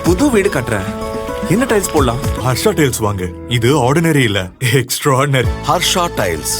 புது வீடு கட்டுறேன். என்ன டைல்ஸ் போடலாம்? ஹர்ஷா டைல்ஸ் வாங்க. இது ஆர்டினரி இல்ல, எக்ஸ்ட்ராஆர்டினரி. ஹர்ஷா டைல்ஸ்.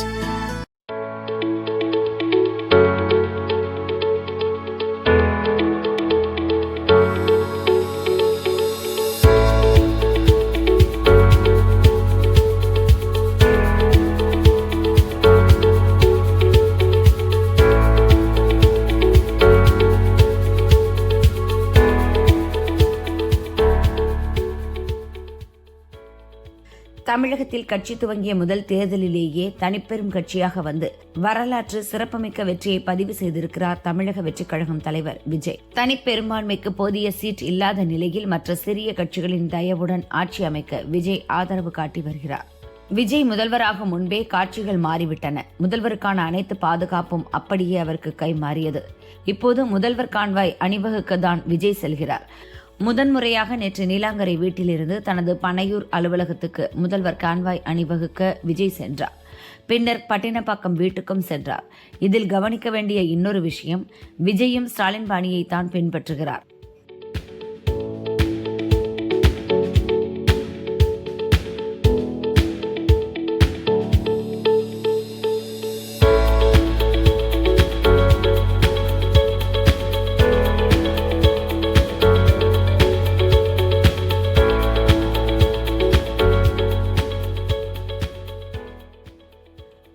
தமிழகத்தில் கட்சி துவங்கிய முதல் தேர்தலிலேயே தனிப்பெரும் கட்சியாக வந்து வரலாற்று சிறப்புமிக்க வெற்றியை பதிவு செய்திருக்கிறார் தமிழக வெற்றிக் கழகம் தலைவர் விஜய். தனிப்பெரும்பான்மைக்கு போதிய சீட் இல்லாத நிலையில் மற்ற சிறிய கட்சிகளின் தயவுடன் ஆட்சி அமைக்க விஜய் ஆதரவு காட்டி வருகிறார். விஜய் முதல்வராக முன்பே காட்சிகள் மாறிவிட்டன. முதல்வருக்கான அனைத்து பாதுகாப்பும் அப்படியே அவருக்கு கை மாறியது. இப்போது முதல்வர் கான்வாய் அணிவகுக்க தான் விஜய் செல்கிறார். முதன்முறையாக நேற்று நீலாங்கரை வீட்டிலிருந்து தனது பனையூர் அலுவலகத்துக்கு முதல்வர் கான்வாய் அணிவகுக்க விஜய் சென்றார். பின்னர் பட்டினப்பாக்கம் வீட்டுக்கும் சென்றார். இதில் கவனிக்க வேண்டிய இன்னொரு விஷயம், விஜயும் ஸ்டாலின் பாணியை தான் பின்பற்றுகிறார்.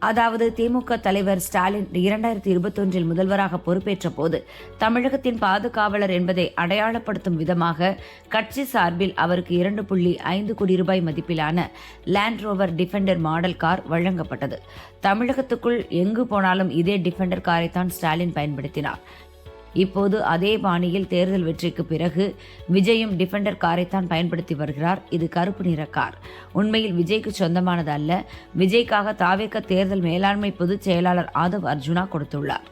அதாவது திமுக தலைவர் ஸ்டாலின் 2021 முதல்வராக பொறுப்பேற்ற போது தமிழகத்தின் பாதுகாவலர் என்பதை அடையாளப்படுத்தும் விதமாக கட்சி சார்பில் அவருக்கு 2.5 கோடி ரூபாய் மதிப்பிலான land rover Defender model car வழங்கப்பட்டது. தமிழகத்துக்குள் எங்கு போனாலும் இதே டிஃபெண்டர் காரைத்தான் ஸ்டாலின் பயன்படுத்தினார். இப்போது அதே பாணியில் தேர்தல் வெற்றிக்கு பிறகு விஜயும் டிஃபெண்டர் காரைத்தான் பயன்படுத்தி வருகிறார். இது கருப்பு நிற கார். உண்மையில் விஜய்க்கு சொந்தமானது அல்ல. விஜய்க்காக தாவேக தேர்தல் மேலாண்மை பொதுச் செயலாளர் ஆதவ் அர்ஜுனா கொடுத்துள்ளார்.